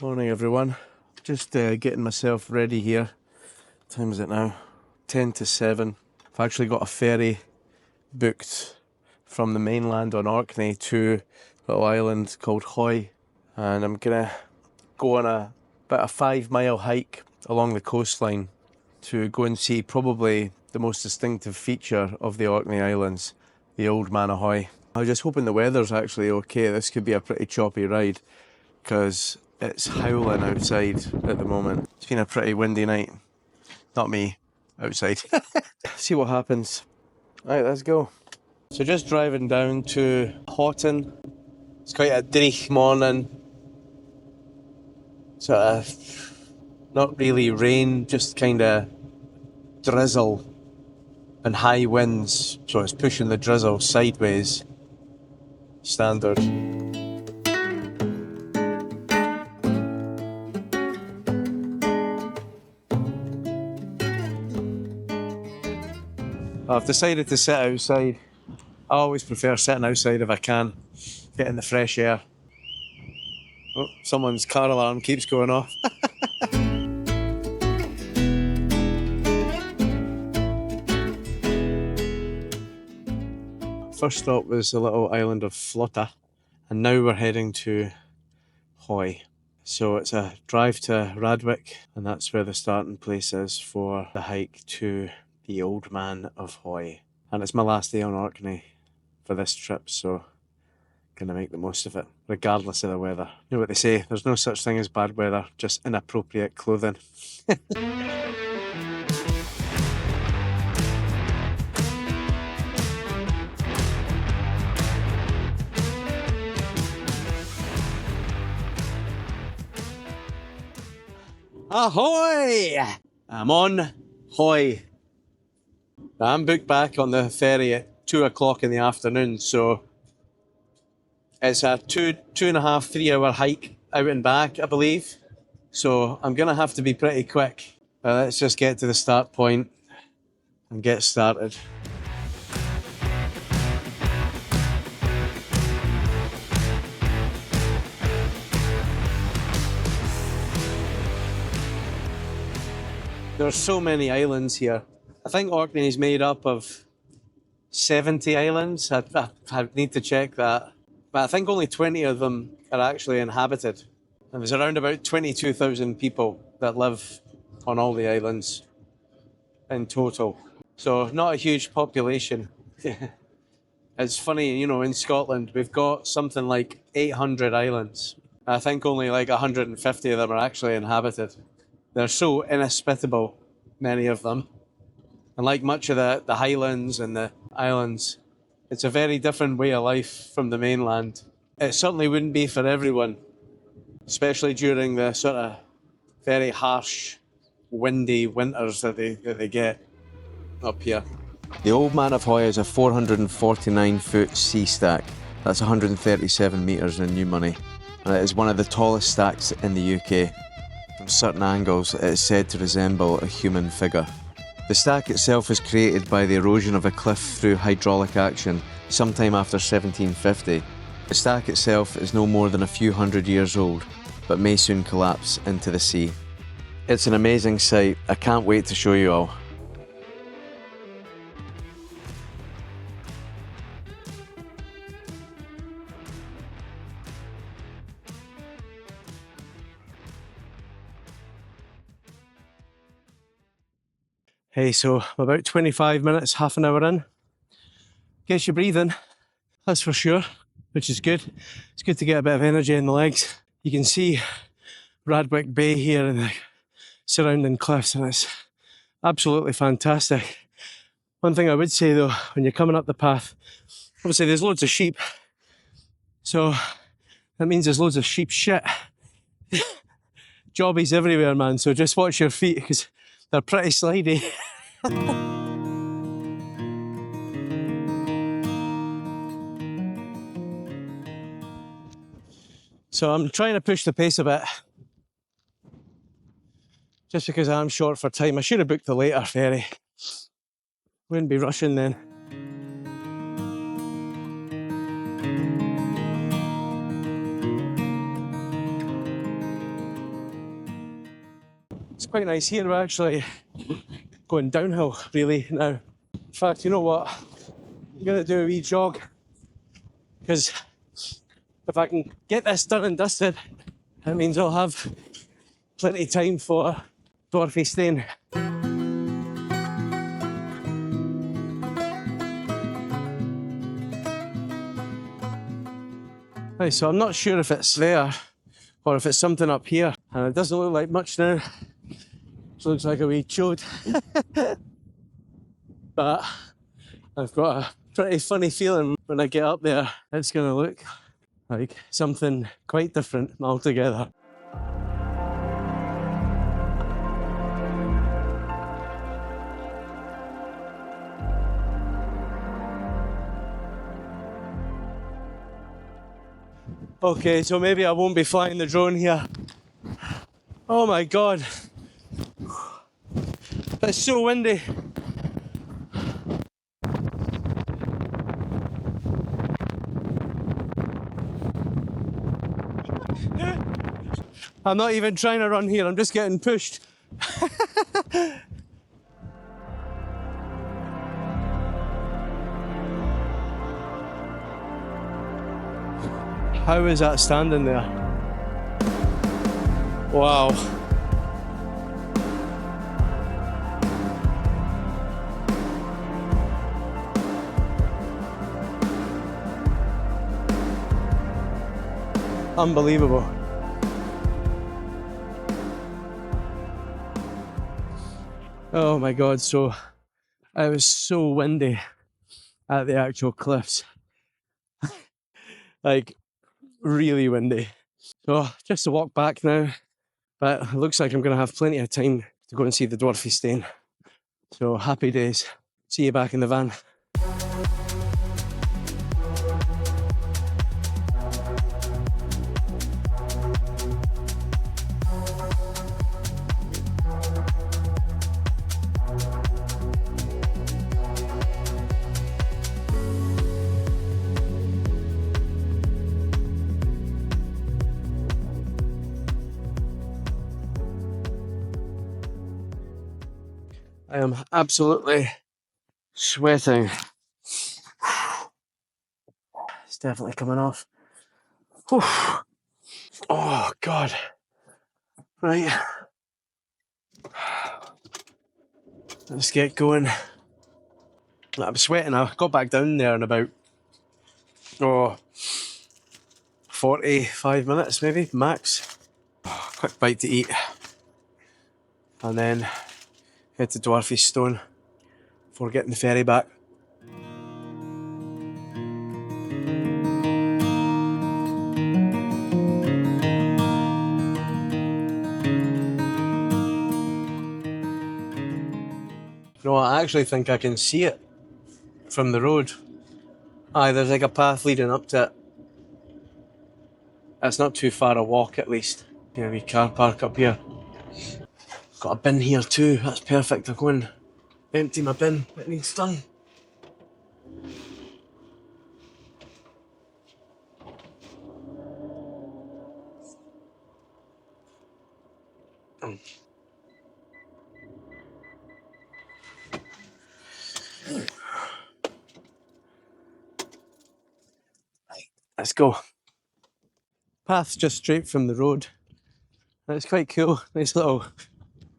Morning everyone, just getting myself ready here. What time is it now? 10 to 7. I've actually got a ferry booked from the mainland on Orkney to a little island called Hoy, and I'm gonna go on about a 5-mile hike along the coastline to go and see probably the most distinctive feature of the Orkney Islands, the Old Man of Hoy. I was just hoping the weather's actually okay. This could be a pretty choppy ride because it's howling outside at the moment. It's been a pretty windy night. Not me, outside. See what happens. Right, let's go. So just driving down to Houghton. It's quite a dreich morning. Sort of, not really rain, just kind of drizzle and high winds. So it's pushing the drizzle sideways. Standard. I've decided to sit outside. I always prefer sitting outside if I can, getting the fresh air. Oh, someone's car alarm keeps going off. First stop was the little island of Flotta, and now we're heading to Hoy. So it's a drive to Radwick, and that's where the starting place is for the hike to the Old Man of Hoy. And it's my last day on Orkney for this trip, so gonna make the most of it, regardless of the weather. You know what they say, there's no such thing as bad weather, just inappropriate clothing. Ahoy! I'm on Hoy. I'm booked back on the ferry at 2 o'clock in the afternoon, so it's a 2.5, 3 hour hike out and back, I believe. So I'm gonna have to be pretty quick. Let's just get to the start point and get started. There's so many islands here. I think Orkney is made up of 70 islands. I need to check that. But I think only 20 of them are actually inhabited. And there's around about 22,000 people that live on all the islands in total. So not a huge population. It's funny, you know, in Scotland, we've got something like 800 islands. I think only like 150 of them are actually inhabited. They're so inhospitable, many of them. And like much of the highlands and the islands, it's a very different way of life from the mainland. It certainly wouldn't be for everyone, especially during the sort of very harsh, windy winters that they get up here. The Old Man of Hoy is a 449-foot sea stack. That's 137 metres in new money. And it is one of the tallest stacks in the UK. From certain angles, it is said to resemble a human figure. The stack itself was created by the erosion of a cliff through hydraulic action sometime after 1750. The stack itself is no more than a few hundred years old, but may soon collapse into the sea. It's an amazing sight. I can't wait to show you all. Hey, so I'm about 25 minutes, half an hour in. Gets you breathing, that's for sure, which is good. It's good to get a bit of energy in the legs. You can see Radwick Bay here and the surrounding cliffs, and it's absolutely fantastic. One thing I would say though, when you're coming up the path, obviously there's loads of sheep So that means there's loads of sheep shit. Jobbies everywhere, man, so just watch your feet because they're pretty slidey. So I'm trying to push the pace a bit, just because I'm short for time. I should have booked the later ferry. Wouldn't be rushing then. It's quite nice here. We're actually going downhill really now. In fact, you know what? I'm gonna do a wee jog, because if I can get this done and dusted, that means I'll have plenty of time for Dwarfy Stane. Right, so I'm not sure if it's there or if it's something up here, and it doesn't look like much now. It looks like a wee chode. But I've got a pretty funny feeling when I get up there, it's gonna look like something quite different altogether. Okay, so maybe I won't be flying the drone here. Oh my god. It's so windy. I'm not even trying to run here, I'm just getting pushed. How is that standing there? Wow. Unbelievable. Oh my god, so it was so windy at the actual cliffs. Like, really windy. So just to walk back now, but it looks like I'm going to have plenty of time to go and see the Dwarfy Stane. So happy days. See you back in the van. I am absolutely sweating. It's definitely coming off. Whew. Oh god. Right. Let's get going. I'm sweating. I got back down there in about 45 minutes maybe, max. Quick bite to eat. And then head to Dwarfy Stane before getting the ferry back. No, I actually think I can see it from the road. Aye, there's like a path leading up to it. It's not too far a walk at least. Yeah, wee car park up here. Got a bin here too, that's perfect. I'll go and empty my bin, it needs done. Let's go. Path's just straight from the road. It's quite cool, nice little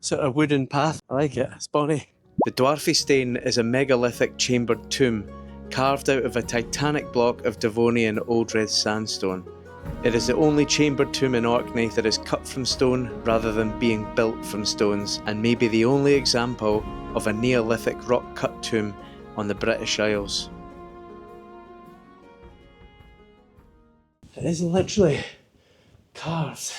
sort of wooden path. I like it, it's bonny. The Dwarfy Stane is a megalithic chambered tomb carved out of a titanic block of Devonian old red sandstone. It is the only chambered tomb in Orkney that is cut from stone rather than being built from stones, and may be the only example of a Neolithic rock cut tomb on the British Isles. It is literally carved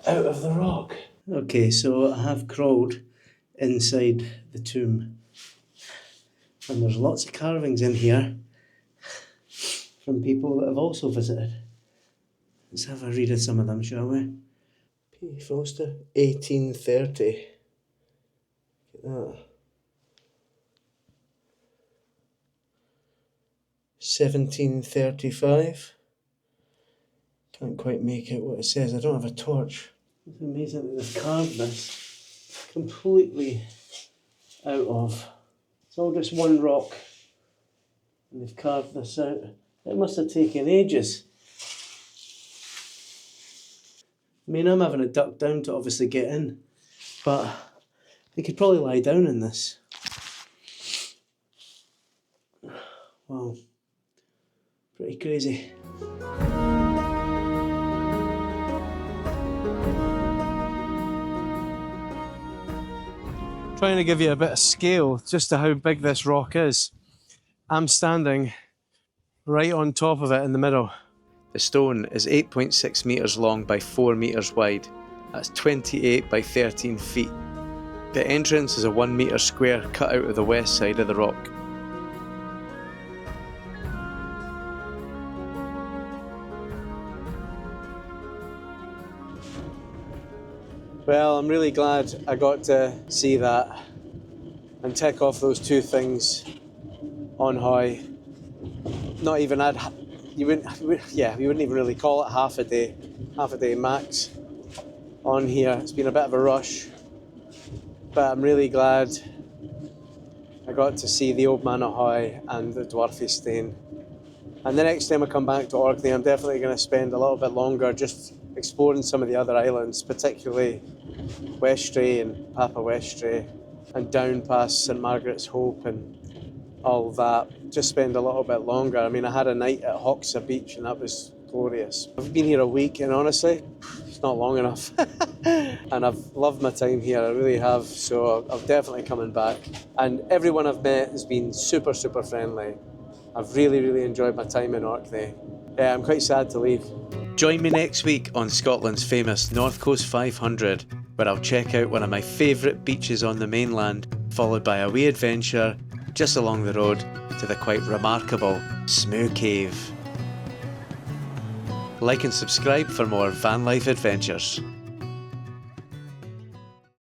out of the rock. Okay, so I have crawled inside the tomb, and there's lots of carvings in here from people that have also visited. Let's have a read of some of them, shall we? P. Foster, 1830. Look at that. 1735. Can't quite make out what it says. I don't have a torch. It's amazing that they've carved this completely out of. It's all just one rock, and they've carved this out. It must have taken ages. I mean, I'm having to duck down to obviously get in, but you could probably lie down in this. Wow, pretty crazy. Trying to give you a bit of scale just to how big this rock is. I'm standing right on top of it in the middle. The stone is 8.6 metres long by 4 metres wide. That's 28 by 13 feet. The entrance is a 1 metre square cut out of the west side of the rock. Well, I'm really glad I got to see that and tick off those two things on high. Not even you wouldn't even really call it half a day max on here. It's been a bit of a rush, but I'm really glad I got to see the Old Man Ahoy and the Dwarfy Stane. And the next time I come back to Orkney, I'm definitely going to spend a little bit longer just exploring some of the other islands, particularly Westray and Papa Westray, and down past St Margaret's Hope and all that. Just spend a little bit longer. I mean, I had a night at Hoxa Beach and that was glorious. I've been here a week and honestly, it's not long enough. And I've loved my time here, I really have, so I'm definitely coming back. And everyone I've met has been super, super friendly. I've really, really enjoyed my time in Orkney. Yeah, I'm quite sad to leave. Join me next week on Scotland's famous North Coast 500, where I'll check out one of my favourite beaches on the mainland, followed by a wee adventure just along the road to the quite remarkable Smoo Cave. Like and subscribe for more van life adventures.